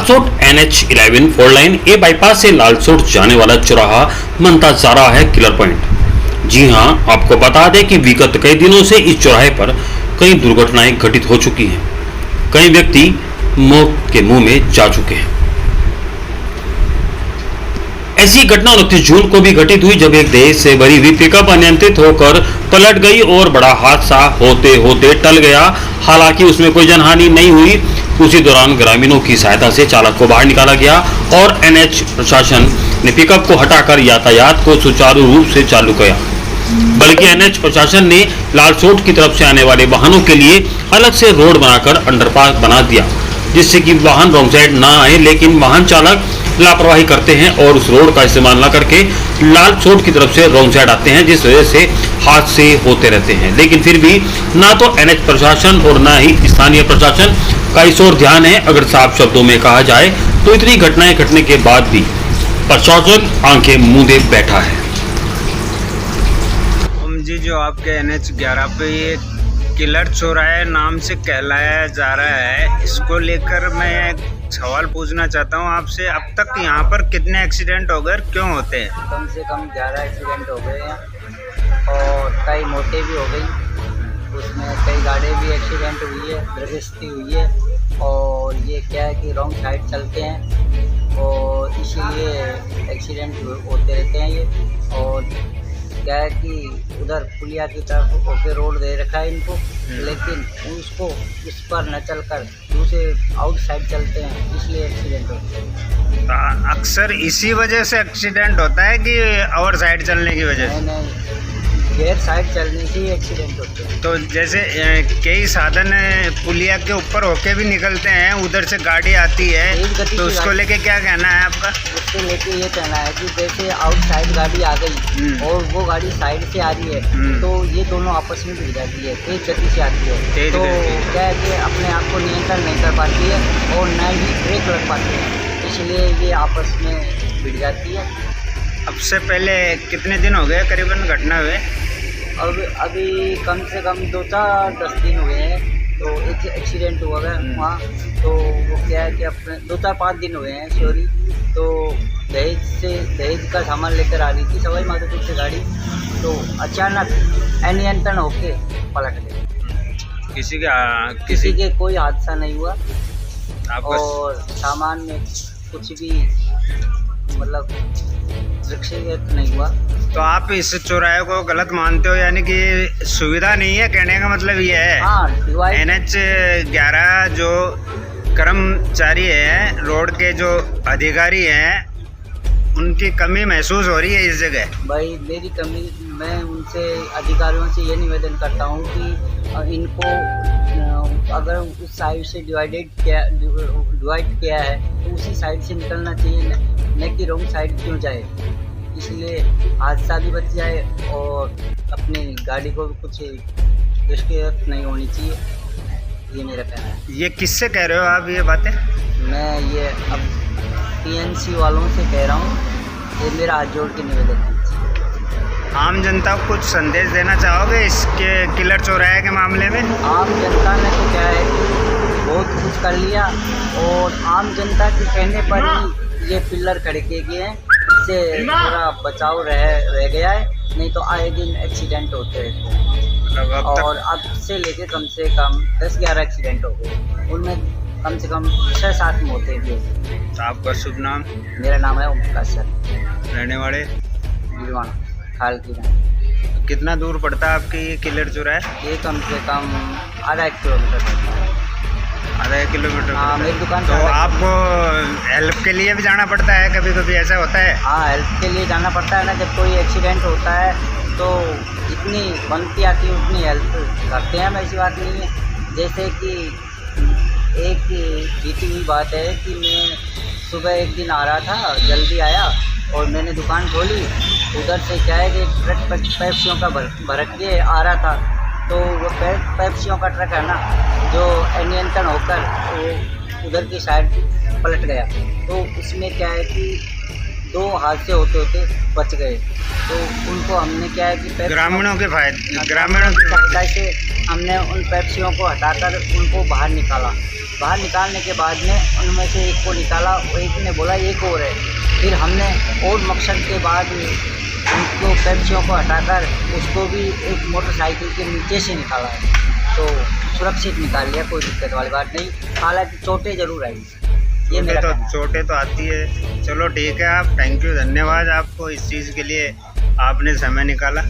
Lalsot NH11 4 line ए bypass से लालसोट जाने वाला चौराहा बनता जा रहा है किलर पॉइंट। जी हां, आपको बता दें कि विगत कई दिनों से इस चौराहे पर कई दुर्घटनाएं घटित हो चुकी हैं। कई व्यक्ति मौत के मुंह में जा चुके हैं। ऐसी घटना 29 जून को भी घटित हुई जब एक दहेज से भरी हुई पिकअप अनियंत्रित होकर पलट गई और बड़ा हादसा होते होते टल गया। हालांकि उसमें कोई जनहानि नहीं हुई। उसी दौरान ग्रामीणों की सहायता से चालक को बाहर निकाला गया और NH प्रशासन ने पिकअप को हटाकर यातायात को सुचारू रूप से चालू किया। बल्कि NH प्रशासन ने लालसोट की तरफ से आने वाले वाहनों के लिए अलग से रोड बनाकर अंडरपास बना दिया, जिससे कि वाहन रॉन्ग साइड ना आए। लेकिन वाहन चालक लापरवाही करते हैं और उस रोड का इस्तेमाल न करके लालसोट की तरफ से रॉन्ग साइड आते हैं, जिस वजह से हादसे होते रहते हैं। लेकिन फिर भी ना तो NH प्रशासन और ना ही स्थानीय प्रशासन का इस ओर ध्यान है। अगर साफ शब्दों में कहा जाए तो इतनी घटनाएं घटने के बाद भी प्रशासन आंखें मूंदे बैठा है। जी, जो आपके NH11 पे ये किलर चौराहे नाम से कहलाया जा रहा है, इसको लेकर मैं एक सवाल पूछना चाहता हूँ आपसे। अब तक यहाँ पर कितने एक्सीडेंट हो गए, क्यों होते हैं? कम से कम 11 एक्सीडेंट हो गए हैं और कई मौतें भी हो गई। उसमें कई गाड़ी भी एक्सीडेंट हुई है, दुर्घटना हुई है। और ये क्या है कि रॉन्ग साइड चलते हैं और इसीलिए एक्सीडेंट होते रहते हैं ये। और क्या है कि उधर पुलिया की तरफ ओके रोड दे रखा है इनको, लेकिन उसको उस पर न चलकर दूसरे आउट साइड चलते हैं, इसलिए एक्सीडेंट होते हैं। अक्सर इसी वजह से एक्सीडेंट होता है कि और साइड चलने की वजह से? नहीं, गैर साइड चलने से ही एक्सीडेंट होते हैं। तो जैसे कई साधन पुलिया के ऊपर होके भी निकलते हैं, उधर से गाड़ी आती है, तो उसको लेके क्या कहना है आपका? उसको लेके ये कहना है कि जैसे आउट साइड गाड़ी आ गई और वो गाड़ी साइड से आ रही है, तो ये दोनों आपस में भिड़ जाती है, तेज गति से आती है। तो क्या है कि अपने आप को नियंत्रण नहीं कर पाती है और न ही ब्रेक लग पाती है, इसलिए ये आपस में भिड़ जाती है। अब से पहले कितने दिन हो गए करीबन घटना हुए? अब अभी कम से कम 2-10 दिन हुए हैं। तो एक एक्सीडेंट हुआ है वहाँ, तो वो क्या है कि अपने 2-5 दिन हुए हैं सॉरी। तो दहेज का सामान लेकर आ रही थी सवाई माधोपुर से गाड़ी, तो अचानक अनियंत्रण होके पलट गई। किसी के कोई हादसा नहीं हुआ और सामान में कुछ भी मतलब सुरक्षित नहीं हुआ। तो आप इस चौराहे को गलत मानते हो, यानी कि सुविधा नहीं है, कहने का मतलब ये है? हाँ, NH11 जो कर्मचारी हैं, रोड के जो अधिकारी हैं, उनकी कमी महसूस हो रही है इस जगह? भाई मेरी कमी, मैं उनसे अधिकारियों से ये निवेदन करता हूँ कि इनको अगर उस साइड से डिवाइड किया है तो उसी साइड से निकलना चाहिए, न कि रॉन्ग साइड क्यों जाए। इसलिए हादसा भी बच जाए और अपनी गाड़ी को भी कुछ दिक्कत नहीं होनी चाहिए, ये मेरा कहना है। ये किससे कह रहे हो आप ये बातें? मैं ये अब PNC वालों से कह रहा हूँ, ये मेरा हाथ जोड़ के निवेदन है। आम जनता को कुछ संदेश देना चाहोगे इसके किलर चौराहे के मामले में? आम जनता ने तो क्या है कि बहुत कुछ कर लिया और आम जनता के कहने पर ही ये पिलर खड़े किए गए हैं, इससे पूरा बचाव रह गया है। नहीं तो आए दिन एक्सीडेंट होते रहते हैं और अब से लेके कम से कम 10-11 एक्सीडेंट हो गए, उनमें कम से कम 6-7 मौतें भी हो गई। तो आपका शुभ नाम? मेरा नाम है ओमप्रकाश सर, रहने वाले गिरवाना खाल की। कितना दूर पड़ता है आपके ये किलर चौराहा? ये कम से कम आधा किलोमीटर पड़ता है। आधा किलोमीटर? हाँ, मेरी दुकान। तो आपको हेल्प के लिए भी जाना पड़ता है? कभी कभी ऐसा होता है? हाँ, हेल्प के लिए जाना पड़ता है ना। जब कोई एक्सीडेंट होता है तो जितनी बनती आती है उतनी हेल्प करते हैं, ऐसी बात नहीं है। जैसे कि एक बीती हुई बात है कि मैं सुबह एक दिन आ रहा था, जल्दी आया और मैंने दुकान खोली। उधर से क्या है कि ट्रक पेप्सियों का भर के आ रहा था, तो वो पेप्सियों का ट्रक है ना, जो अनियंत्रण होकर वो उधर की साइड पलट गया। तो उसमें क्या है कि 2 हादसे होते होते बच गए। तो उनको हमने क्या है कि ग्रामीणों की सहायता से हमने उन पेप्सियों को हटाकर उनको बाहर निकाला बाहर निकालने के बाद में उनमें से एक को निकाला, एक ने बोला एक और है। फिर हमने और मकसद के बाद उनको पेप्सियों को हटाकर उसको भी एक मोटरसाइकिल के नीचे से निकाला है, तो सुरक्षित निकाल लिया, कोई दिक्कत वाली बात नहीं। हालांकि चोटें जरूर आई, ये मेरा कहना है। चोटें तो आती है। चलो ठीक है, आप थैंक यू, धन्यवाद आपको इस चीज़ के लिए, आपने समय निकाला।